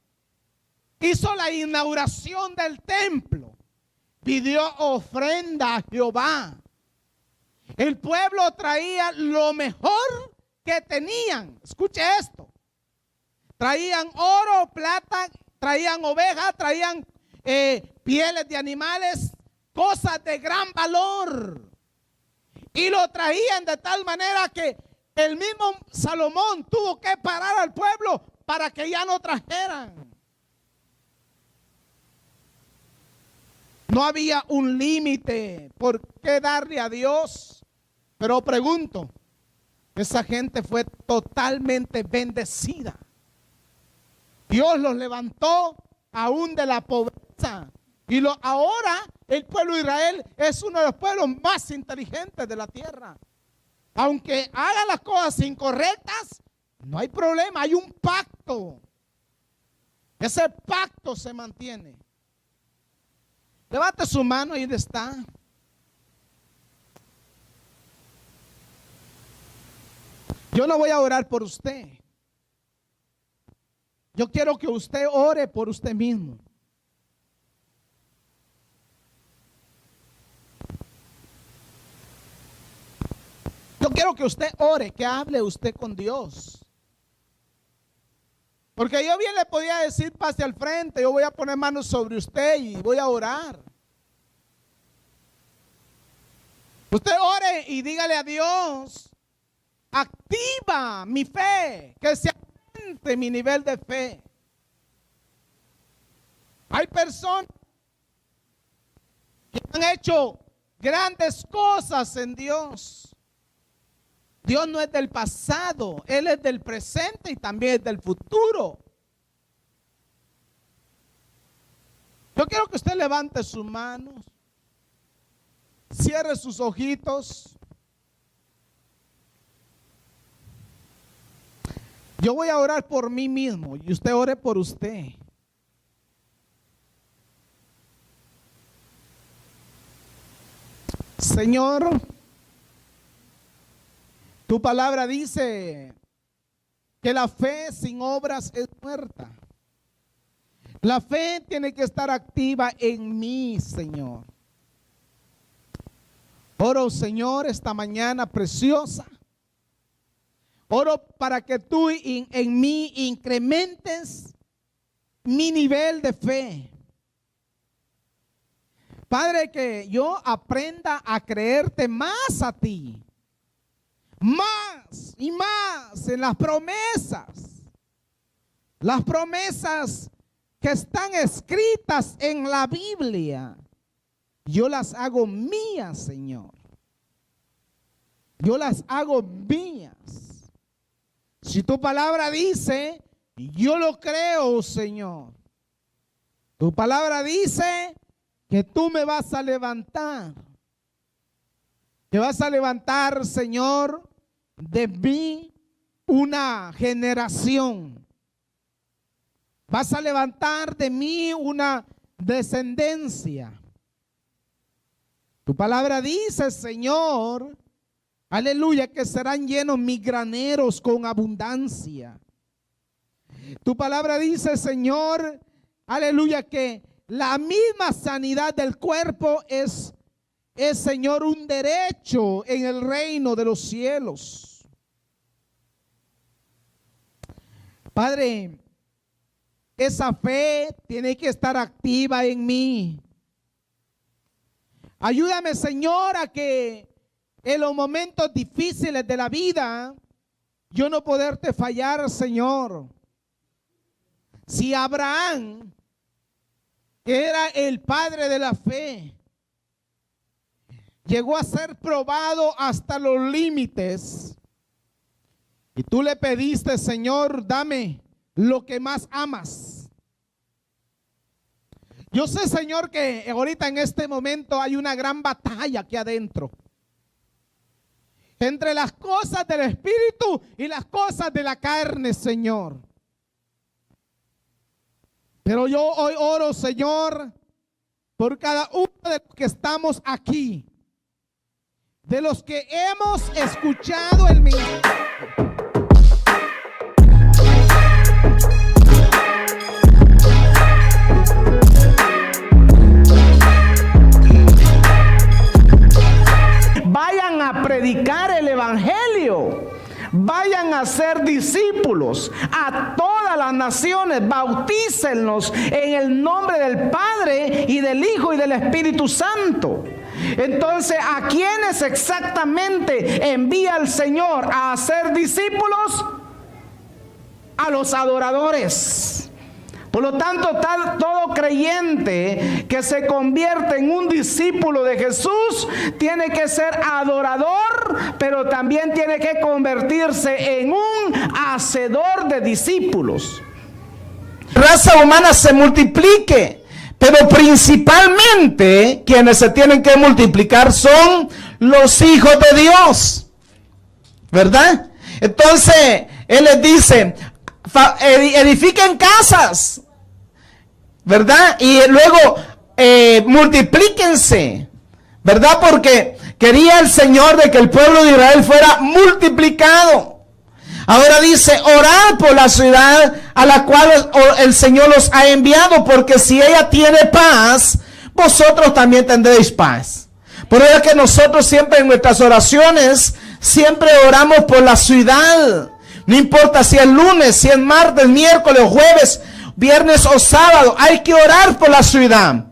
hizo la inauguración del templo, pidió ofrenda a Jehová. El pueblo traía lo mejor que tenían. Escuche esto. Traían oro, plata, traían ovejas, traían pieles de animales, cosas de gran valor. Y lo traían de tal manera que el mismo Salomón tuvo que parar al pueblo para que ya no trajeran. No había un límite por qué darle a Dios. Pero pregunto, esa gente fue totalmente bendecida. Dios los levantó aún de la pobreza. Y ahora el pueblo de Israel es uno de los pueblos más inteligentes de la tierra. Aunque hagan las cosas incorrectas, no hay problema, hay un pacto. Ese pacto se mantiene. Levante su mano ahí donde está. Yo no voy a orar por usted. Yo quiero que usted ore por usted mismo. Yo quiero que usted ore, que hable usted con Dios. Porque yo bien le podía decir, pase al frente, yo voy a poner manos sobre usted y voy a orar. Usted ore y dígale a Dios, activa mi fe, que se aumente mi nivel de fe. Hay personas que han hecho grandes cosas en Dios. Dios no es del pasado, Él es del presente y también es del futuro. Yo quiero que usted levante sus manos, cierre sus ojitos. Yo voy a orar por mí mismo y usted ore por usted. Señor, tu palabra dice que la fe sin obras es muerta. La fe tiene que estar activa en mí, Señor. Oro, Señor, esta mañana preciosa. Oro para que tú en mí incrementes mi nivel de fe. Padre, que yo aprenda a creerte más a ti. Más y más en las promesas. Las promesas que están escritas en la Biblia. Yo las hago mías, Señor. Yo las hago mías. Si tu palabra dice, yo lo creo, Señor. Tu palabra dice que tú me vas a levantar. Que vas a levantar, Señor, de mí una generación. Vas a levantar de mí una descendencia. Tu palabra dice, Señor, aleluya, que serán llenos mis graneros con abundancia. Tu palabra dice, Señor, aleluya, que la misma sanidad del cuerpo es, Señor, un derecho en el reino de los cielos. Padre, esa fe tiene que estar activa en mí. Ayúdame, Señor, a que en los momentos difíciles de la vida, yo no poderte fallar, Señor. Si Abraham, que era el padre de la fe, llegó a ser probado hasta los límites, y tú le pediste, Señor, dame lo que más amas. Yo sé, Señor, que ahorita en este momento hay una gran batalla aquí adentro. Entre las cosas del Espíritu y las cosas de la carne, Señor. Pero yo hoy oro, Señor, por cada uno de los que estamos aquí. De los que hemos escuchado el mensaje. Vayan a predicar el evangelio. Vayan a ser discípulos a todas las naciones. Bautícenlos en el nombre del Padre y del Hijo y del Espíritu Santo. Entonces, ¿a quiénes exactamente envía el Señor a hacer discípulos? A los adoradores. Por lo tanto, todo creyente que se convierte en un discípulo de Jesús tiene que ser adorador, pero también tiene que convertirse en un hacedor de discípulos. La raza humana se multiplique, pero principalmente quienes se tienen que multiplicar son los hijos de Dios, ¿verdad? Entonces, Él les dice, edifiquen casas, ¿verdad? Y luego multiplíquense, ¿verdad? Porque quería el Señor de que el pueblo de Israel fuera multiplicado. Ahora dice, orad por la ciudad a la cual el Señor los ha enviado, porque si ella tiene paz, vosotros también tendréis paz. Por eso es que nosotros siempre en nuestras oraciones, siempre oramos por la ciudad. No importa si es lunes, si es martes, miércoles, jueves, viernes o sábado, hay que orar por la ciudad.